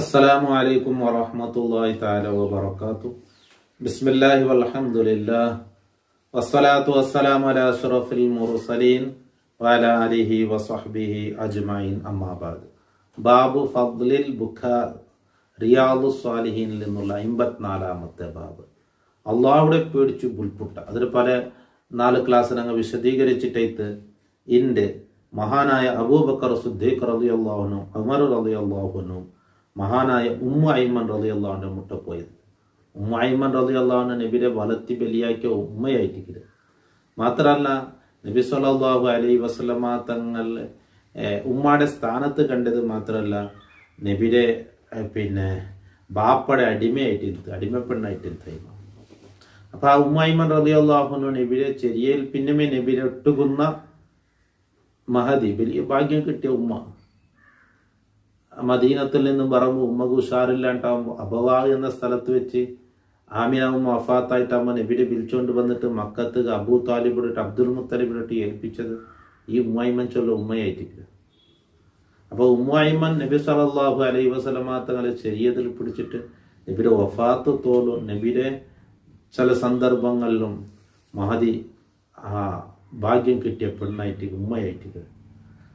അസ്സലാമു അലൈക്കും വറഹ്മത്തുള്ളാഹി തആല വബറകാതുഹു. ബിസ്മില്ലാഹി വൽഹംദുലില്ലാഹ് വസ്സലാത്തു വസ്സലാമു അലാ അഷ്റഫിൽ മുർസലീൻ വഅലാ ആലിഹി വസഹ്ബിഹി അജ്മഈൻ. അമ്മാ ബഅദ്. ബാബു ഫദ്ലിൽ ബുക്കാ റിയാദുസ് സ്വാലിഹീനിൽ നിന്നുള്ള 54-ാമത്തെ ബാബ്. അള്ളാഹുടെ പേടിച്ചു ബുൽപുട്ട. അതിൽ പല 4 ക്ലാസ് ഞങ്ങൾ വിശദീകരിച്ചിട്ടേത്ത് ഇൻ്റെ മഹാനായ അബൂബക്കർ സിദ്ദീഖ് റളിയല്ലാഹു അൻഹു, ഉമർ റളിയല്ലാഹു അൻഹു, മഹാനായ ഉമ്മു ഐമൻ റളിയല്ലാഹു അൻഹു മുട്ട പോയത്. ഉമ്മു ഐമൻ റളിയല്ലാഹു അൻഹു നബിയുടെ വളർത്തി ബലിയാക്കിയ ഉമ്മയായിട്ടിരിക്കുന്നത് മാത്രമല്ല, നബി സല്ലല്ലാഹു അലൈഹി വസല്ലമ തങ്ങൾ ഉമ്മയുടെ സ്ഥാനത്ത് കണ്ടത് മാത്രമല്ല, നബിയുടെ ബാപ്പയുടെ അടിമപ്പെണ്ണായിട്ടിരുന്നു. അപ്പൊ ആ ഉമ്മു ഐമൻ റളിയല്ലാഹു അൻഹു നബിയുടെ ചെരിയയിൽ പിന്നമേ നബിയെ ഒട്ടുകുന്ന മഹദി, വലിയ ഭാഗ്യം കിട്ടിയ ഉമ്മ. മദീനത്തിൽ നിന്നും പറയുമ്പോൾ ഉമ്മക്ക് ഉഷാറില്ലാണ്ടാവുമ്പോൾ അബവാ എന്ന സ്ഥലത്ത് വെച്ച് ആമിന ഉമ്മ വഫാത്തായിട്ടാകുമ്പോൾ നബിയെ വിളിച്ചുകൊണ്ട് വന്നിട്ട് മക്കത്ത് അബൂ താലിബിട്ട് അബ്ദുൽ മുത്തലിബിട്ട് ഏൽപ്പിച്ചത് ഈ ഉമ്മൈമൻ ചൊല്ല ഉമ്മയായിട്ടില്ല. അപ്പോൾ ഉമ്മൈമൻ നബി സല്ലല്ലാഹു അലൈഹി വസല്ലമ തങ്ങളെ ശരീഅത്തിൽ പിടിച്ചിട്ട് നബിയുടെ വഫാത്ത് തോലും നബിയുടെ ചില സന്ദർഭങ്ങളിലും മഹദി ഭാഗ്യം കിട്ടിയ പെണ്ണായിട്ട് ഉമ്മയായിട്ട്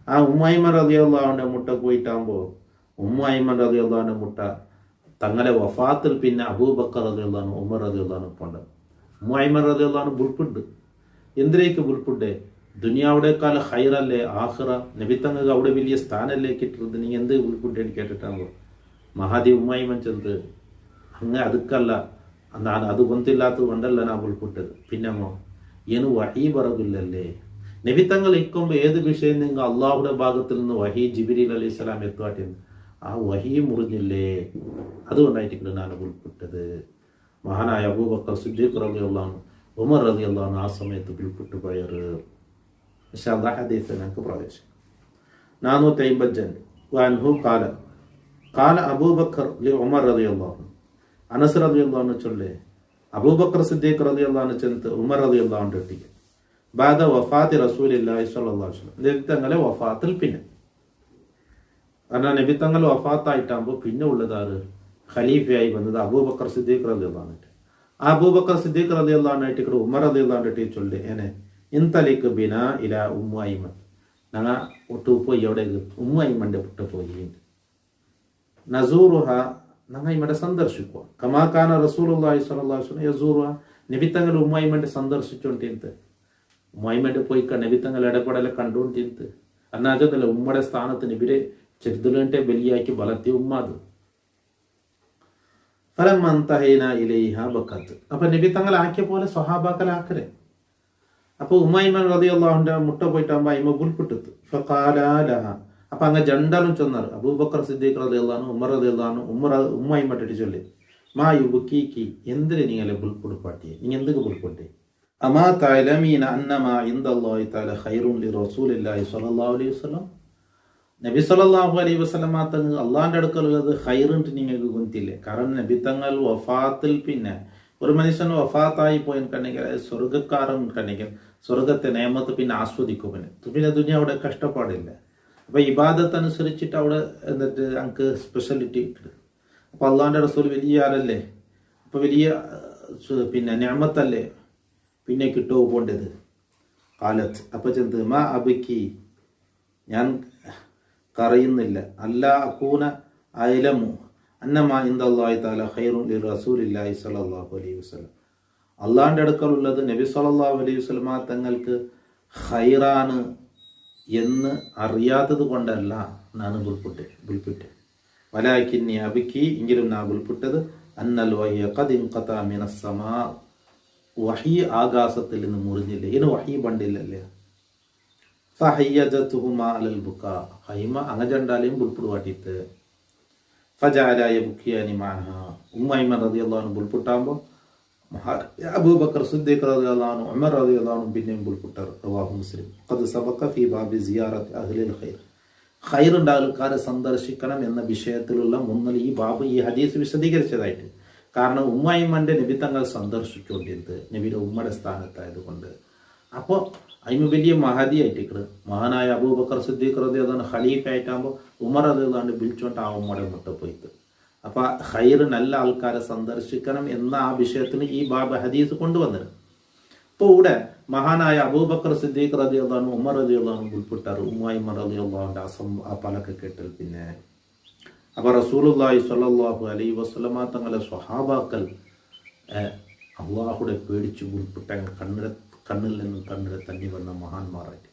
ആ ഉമ്മൈമൻ റളിയല്ലാഹു അൻഹു മുട്ട പോയിട്ടാകുമ്പോൾ ഉമ്മു ഐമൻ റളിയല്ലാഹു അൻഹു മുട്ട തങ്ങളെ വഫാത്തിൽ പിന്നെ അബൂബക്കർ റളിയല്ലാഹു അൻഹു, ഉമർ റളിയല്ലാഹു അൻഹു പോണ്ട. ഉമ്മു ഐമൻ റളിയല്ലാഹു അൻഹു ബുൾപ്പുണ്ട്. എന്തിനേക്ക് ബുൾപ്പുണ്ടേ? ദുനിയാവുടേക്കാൾ ഹൈറല്ലേ ആഖിറ? നബി തങ്ങൾക്ക് അവിടെ വലിയ സ്ഥാനല്ലേ കിട്ടുന്നത്, നീ എന്ത് ബുൾപ്പുണ്ടേന്ന് കേട്ടിട്ടാകുമ്പോൾ മഹാദി ഉമ്മു ഐമൻ ചെന്ന് അങ്ങ് അതുക്കല്ല, ನಾನು ಅದು ಗೊಂತಿല്ലാത്തത് കൊണ്ടല്ല ഞാൻ ബുൾപ്പുട്ടത്. പിന്നമോ ಏನು വഹീ ബറകില്ലല്ലേ? നബി തങ്ങൾ ഇക്കുമ്പോൾ ഏത് വിഷയം നിങ്ങൾ അള്ളാഹുടെ ഭാഗത്തിൽ നിന്ന് വഹീ ജിബ്രീൽ അലൈഹി സ്വലാം എത്തുവാട്ടിന്ന് ആ വഹീ മുറിഞ്ഞില്ലേ? അതുകൊണ്ടായിട്ടില്ല ഞാൻ ഉൾപ്പെട്ടത്. മഹാനായ അബൂബക്കർ സിദ്ദീഖ് റളിയല്ലാഹു അൻഹു, ഉമർ റളിയല്ലാഹു അൻഹു ആ സമയത്ത് ഉൾപ്പെട്ടു പോയർ. ഇൻഷാ അല്ലാഹ് ഹദീസ് ഞങ്ങൾക്ക് പ്രവേശിക്കാം. 455 വഅൻഹു ഖാല ഖാല അബൂബക്കർ ലി ഉമർ റളിയല്ലാഹു അൻഹു. അനസ് റളിയല്ലാഹു അൻഹു ചൊല്ലേ അബൂബക്കർ സിദ്ദീഖ് റളിയല്ലാഹു അൻഹു ചെന്ന് ഉമർ റളിയല്ലാഹു അൻഹു ഒട്ടിക്ക് ബാദ വഫാത്തി റസൂലില്ലാഹി സ്വല്ലല്ലാഹു അലൈഹി വസല്ലം. നബി തങ്ങളെ വഫാത്തിൽ പിന്നെ, കാരണം നബി തങ്ങൾ വഫാത്തായിട്ടാകുമ്പോൾ പിന്നെ ഉള്ളതാറ് ഖലീഫയായി വന്നത് അബൂബക്കർ സിദ്ദീഖ് റളിയല്ലാഹു അൻഹു. ആ അബൂബക്കർ സിദ്ദീഖ് റളിയല്ലാഹു അൻഹു ആയിട്ട് ഉമർ റളിയല്ലാഹു അൻഹു ചൊല്ലി എന്നെ ഇൻതലിക് ബിനാ ഇലാ ഉമ്മു ഐമൻ. ഞങ്ങൾ ഒട്ടു പോയി അവിടെ ഉമ്മു ഐമന്റെ പുട്ട് പോയി നസൂറുഹ, ഞങ്ങൾ ഇവിടെ സന്ദർശിക്കുക. കമാകാന റസൂലുള്ളാഹി സ്വല്ലല്ലാഹു അലൈഹി വസല്ലം യസൂറുഹ. നബി തങ്ങൾ ഉമ്മു ഐമന്റെ സന്ദർശിച്ചുകൊണ്ടിരുന്നത് ഉമ്മൈമന്റെ പോയി നബി തങ്ങൾ ഇടപെടലെ കണ്ടുകൊണ്ടിരുന്നത് അന്നാജല്ല ഉമ്മയുടെ സ്ഥാനത്ത് നബിരെ ചെറുതുലണ്ടെ ബലിയാക്കി വളർത്തിയ ഉമ്മ അത്. ഫലമന്തഹൈന ഇലൈഹ ബക്കത്ത്. അപ്പൊ നബി തങ്ങൾ ആക്കിയ പോലെ സ്വഹാബാക്കലാക്കരെ. അപ്പൊ ഉമ്മൈമൻ റളിയല്ലാഹു അൻഹു മുട്ട പോയിട്ടാകുമ്പോ അയിമ ബുൽപിട്ടു. ഫഖാല ലഹ. അപ്പൊ അങ്ങ് ജണ്ടാലും ചെന്നാർ അബൂബക്കർ സിദ്ദീഖ് റളിയല്ലാഹു അൻഹു, ഉമർ റളിയല്ലാഹു അൻഹു ഉമ്മൈമട്ടിട്ട് ചൊല്ലി മാ യുബുക്കീകി, എന്തിന് നീങ്ങലെ ബുൽപുടുപ്പാട്ടിയെ, നീ എന്തൊക്കെ ബുൽപുട്ടെ? അമാ തഅലമീന അന്നമാ ഇൻദല്ലാഹി തആല ഖൈറുൻ ലിറസൂലില്ലാഹി സ്വല്ലല്ലാഹു അലൈഹി വസല്ലം. നബി സ്വല്ലല്ലാഹു അലൈഹി വസല്ലം തങ്ങൾ അള്ളാഹിന്റെ അടുക്കലുള്ളത് ഖൈറുണ്ട് നിങ്ങൾക്ക് ഗുണത്തില്ലേ? കാരണം നബി തങ്ങൾ വഫാത്തിൽ പിന്നെ ഒരു മനുഷ്യൻ വഫാത്തായി പോയിക്കണ്ടെങ്കിൽ സ്വർഗക്കാരൻ കണ്ടെങ്കിൽ സ്വർഗത്തെ നിയമത്ത് പിന്നെ ആസ്വദിക്കും. പിന്നെ ദുനിയ അവിടെ കഷ്ടപ്പാടില്ല. അപ്പൊ ഇബാദത്ത് അനുസരിച്ചിട്ട് അവിടെ എന്നിട്ട് നമുക്ക് സ്പെഷ്യാലിറ്റി കിട്ടും. അപ്പൊ അള്ളാഹിന്റെ റസൂൽ വലിയ ആളല്ലേ, അപ്പൊ വലിയ പിന്നെ നിഅമത്തല്ലേ, പിന്നെ കിട്ടുമോ പോണ്ടത് കാലത്ത്. അപ്പൊ ചെന്ത് മാ അബിക്കി, ഞാൻ കരയുന്നില്ല, അല്ല അകൂന അയലമു അന്നമാ ഇൻദല്ലാഹി തആല ഖൈറുൻ ലിറസൂലില്ലാഹി സ്വല്ലല്ലാഹു അലൈഹി വസല്ലം. അള്ളാഹിന്റെ അടുക്കലുള്ളത് നബി സ്വല്ലല്ലാഹു അലൈഹി വസല്ലം തങ്ങൾക്ക് ഖൈറാണ് എന്ന് അറിയാത്തത് കൊണ്ടല്ല ഞാൻ ബുൽപിട്ടെ. വലാകിന്നി അബിക്കി, എങ്കിലും ഞാൻ ബുൽപിട്ടത് അന്നൽ വഹ്യ ഖദ് ഇൻഖത മിനസ് സമാ, വഹി ആകാശത്തിൽ നിന്ന് മുറിഞ്ഞില്ലേ, ഇനി വഹി പണ്ടില്ലല്ലേ. ഫഹയ്യജതുഹുമാ അലൽ ബുക്കാ, ഹൈമ അങ്ങജണ്ടാലെയും ബുൾപുടുവാട്ടിട്ട് ഫജഅല യബ്കിയാനി മഅഹ. ഉമ്മൈമൻ റളിയല്ലാഹു അൻഹു ബുൾപുട്ടാകുമ്പോൾ അബൂബക്കർ സിദ്ദീഖ് റളിയല്ലാഹു അൻഹു, ഉമർ റളിയല്ലാഹു അൻഹു പിന്നെയും ബുൾപുട്ടാർ. റവാഹു മുസ്ലിം. ഖദ് സബഖ ഫീ ബാബി സിയാറത്തി അഹ്ലിൽ ഖൈർ. ഖൈറുണ്ട് ആൾക്കാരെ സന്ദർശിക്കണം എന്ന വിഷയത്തിലുള്ള മുന്നൽ ഈ ബാബ് ഈ ഹദീസ് വിശദീകരിച്ചതായിട്ട്. കാരണം ഉമ്മൈമന്റെ നബി തങ്ങൾ സന്ദർശിച്ചുകൊണ്ടിരുന്നത് നബിയുടെ ഉമ്മയുടെ സ്ഥാനത്തായതുകൊണ്ട്. അപ്പോൾ അതിന് വലിയ മഹദിയായിട്ടിക്കണ് മഹാനായ അബൂബക്കർ സിദ്ദീഖ് റളിയല്ലാഹു അൻഹു ഖലീഫ ആയിട്ടാകുമ്പോൾ ഉമർ റളിയല്ലാഹു അൻഹു വിളിച്ചുകൊണ്ട് ആ ഉമ്മയുടെ മുട്ട പോയിട്ട് അപ്പൊ ഖൈർ നല്ല ആൾക്കാരെ സന്ദർശിക്കണം എന്ന ആ വിഷയത്തിന് ഈ ബാബ് ഹദീസ് കൊണ്ടുവന്നിരുന്നു. ഇപ്പോൾ ഇവിടെ മഹാനായ അബൂബക്കർ സിദ്ദീഖ് റളിയല്ലാഹു അൻഹു, ഉമർ റളിയല്ലാഹു അൻഹു ഉൾപ്പെട്ടാറ്. ഉമ്മ റളിയല്ലാഹു അൻഹു ആ പലക്കെ കേട്ടൽ പിന്നെ അപ്പൊ റസൂലുള്ളാഹി സ്വല്ലല്ലാഹു അലൈഹി വസല്ലമ തങ്ങളെ സ്വഹാബാക്കൾ അള്ളാഹുടെ പേടിച്ച് ഉൾപ്പെട്ട കണ്ണിൽ നിന്നും കണ്ണിൽ തന്നി വന്ന മഹാന്മാരായിട്ട്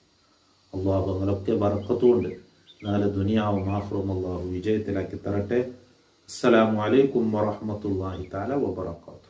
അള്ളാഹു അങ്ങനൊക്കെ ബർക്കത്തുകൊണ്ട് നാളെ ദുനിയാവും ആഖിറവും അള്ളാഹു വിജയത്തിലാക്കി തരട്ടെ. അസ്സലാമു അലൈക്കും വറഹ്മത്തുള്ളാഹി തആല വബറകാതുഹു.